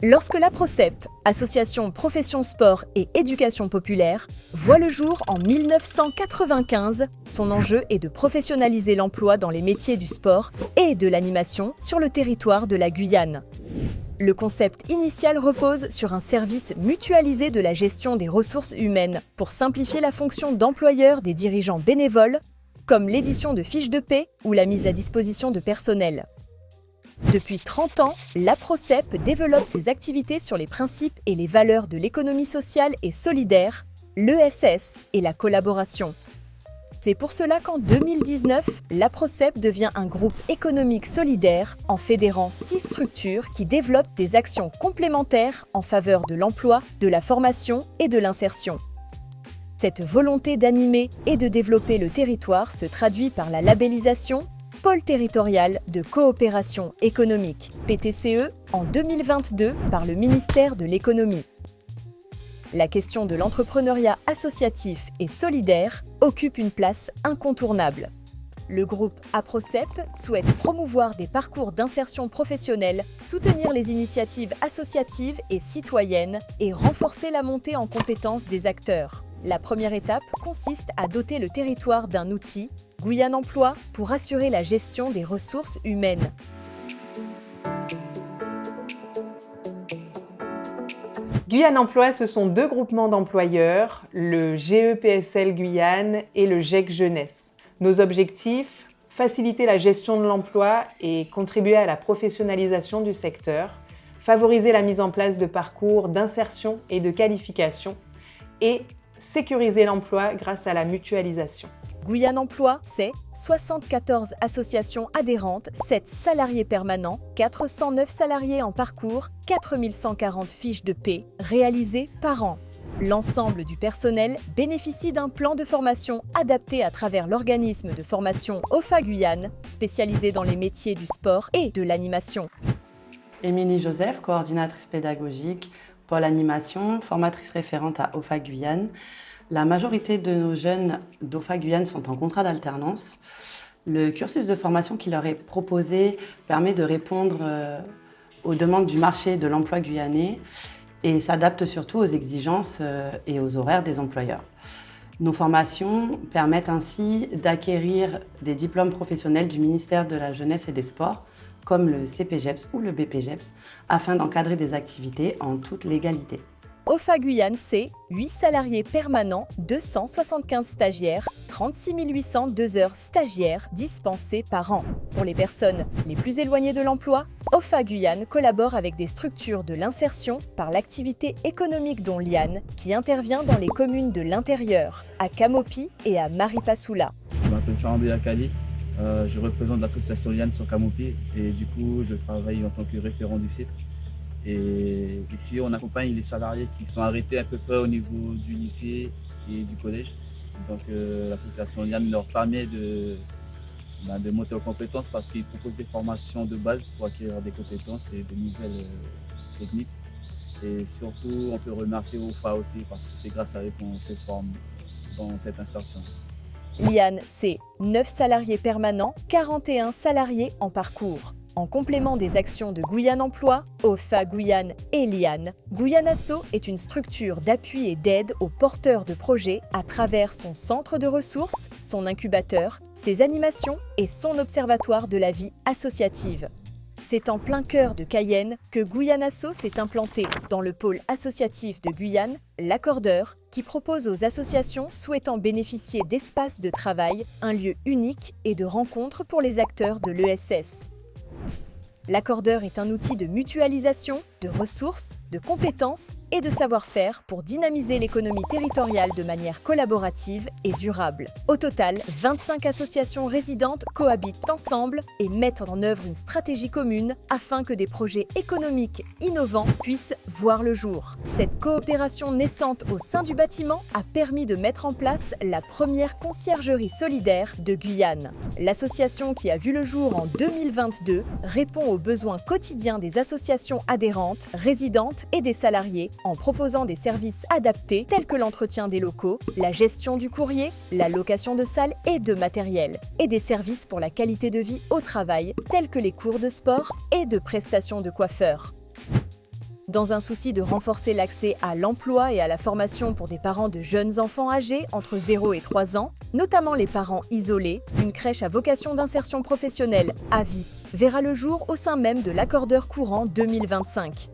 Lorsque la PROCEP, Association Profession Sport et Éducation Populaire, voit le jour en 1995, son enjeu est de professionnaliser l'emploi dans les métiers du sport et de l'animation sur le territoire de la Guyane. Le concept initial repose sur un service mutualisé de la gestion des ressources humaines pour simplifier la fonction d'employeur des dirigeants bénévoles, comme l'édition de fiches de paie ou la mise à disposition de personnel. Depuis 30 ans, la PROCEP développe ses activités sur les principes et les valeurs de l'économie sociale et solidaire, l'ESS et la collaboration. C'est pour cela qu'en 2019, la PROCEP devient un groupe économique solidaire en fédérant 6 structures qui développent des actions complémentaires en faveur de l'emploi, de la formation et de l'insertion. Cette volonté d'animer et de développer le territoire se traduit par la labellisation Pôle territorial de coopération économique, PTCE, en 2022 par le ministère de l'Économie. La question de l'entrepreneuriat associatif et solidaire occupe une place incontournable. Le groupe APROCEP souhaite promouvoir des parcours d'insertion professionnelle, soutenir les initiatives associatives et citoyennes et renforcer la montée en compétences des acteurs. La première étape consiste à doter le territoire d'un outil, Guyane Emploi, pour assurer la gestion des ressources humaines. Guyane Emploi, ce sont 2 groupements d'employeurs, le GEPSL Guyane et le GEC Jeunesse. Nos objectifs, faciliter la gestion de l'emploi et contribuer à la professionnalisation du secteur, favoriser la mise en place de parcours d'insertion et de qualification et sécuriser l'emploi grâce à la mutualisation. Guyane Emploi, c'est 74 associations adhérentes, 7 salariés permanents, 409 salariés en parcours, 4140 fiches de paie réalisées par an. L'ensemble du personnel bénéficie d'un plan de formation adapté à travers l'organisme de formation OFA Guyane, spécialisé dans les métiers du sport et de l'animation. Émilie Joseph, coordinatrice pédagogique, pôle animation, formatrice référente à OFA Guyane. La majorité de nos jeunes d'OFA Guyane sont en contrat d'alternance. Le cursus de formation qui leur est proposé permet de répondre aux demandes du marché de l'emploi guyanais et s'adapte surtout aux exigences et aux horaires des employeurs. Nos formations permettent ainsi d'acquérir des diplômes professionnels du ministère de la Jeunesse et des Sports, comme le CPGEPS ou le BPGEPS, afin d'encadrer des activités en toute légalité. OFA Guyane, c'est 8 salariés permanents, 275 stagiaires, 36 802 heures stagiaires dispensées par an. Pour les personnes les plus éloignées de l'emploi, OFA Guyane collabore avec des structures de l'insertion par l'activité économique dont Liane, qui intervient dans les communes de l'intérieur, à Kamopi et à Maripasoula. Je m'appelle Farambe Akali, je représente l'association Liane sur Kamopi et du coup je travaille en tant que référent du site. Et ici, on accompagne les salariés qui sont arrêtés à peu près au niveau du lycée et du collège. Donc l'association Liane leur permet de monter en compétences parce qu'ils proposent des formations de base pour acquérir des compétences et de nouvelles techniques. Et surtout, on peut remercier OFA aussi parce que c'est grâce à eux qu'on se forme dans cette insertion. Liane, c'est 9 salariés permanents, 41 salariés en parcours. En complément des actions de Guyane Emploi, OFA Guyane et Liane, Guyane Asso est une structure d'appui et d'aide aux porteurs de projets à travers son centre de ressources, son incubateur, ses animations et son observatoire de la vie associative. C'est en plein cœur de Cayenne que Guyane Asso s'est implanté dans le pôle associatif de Guyane, l'Accordeur, qui propose aux associations souhaitant bénéficier d'espaces de travail un lieu unique et de rencontre pour les acteurs de l'ESS. L'Accordeur est un outil de mutualisation, de ressources, de compétences et de savoir-faire pour dynamiser l'économie territoriale de manière collaborative et durable. Au total, 25 associations résidentes cohabitent ensemble et mettent en œuvre une stratégie commune afin que des projets économiques innovants puissent voir le jour. Cette coopération naissante au sein du bâtiment a permis de mettre en place la première conciergerie solidaire de Guyane. L'association qui a vu le jour en 2022 répond aux besoins quotidiens des associations adhérentes, résidentes et des salariés en proposant des services adaptés tels que l'entretien des locaux, la gestion du courrier, la location de salles et de matériel, et des services pour la qualité de vie au travail tels que les cours de sport et de prestations de coiffeurs. Dans un souci de renforcer l'accès à l'emploi et à la formation pour des parents de jeunes enfants âgés entre 0 et 3 ans, notamment les parents isolés, une crèche à vocation d'insertion professionnelle, AVI, verra le jour au sein même de l'accordeur courant 2025.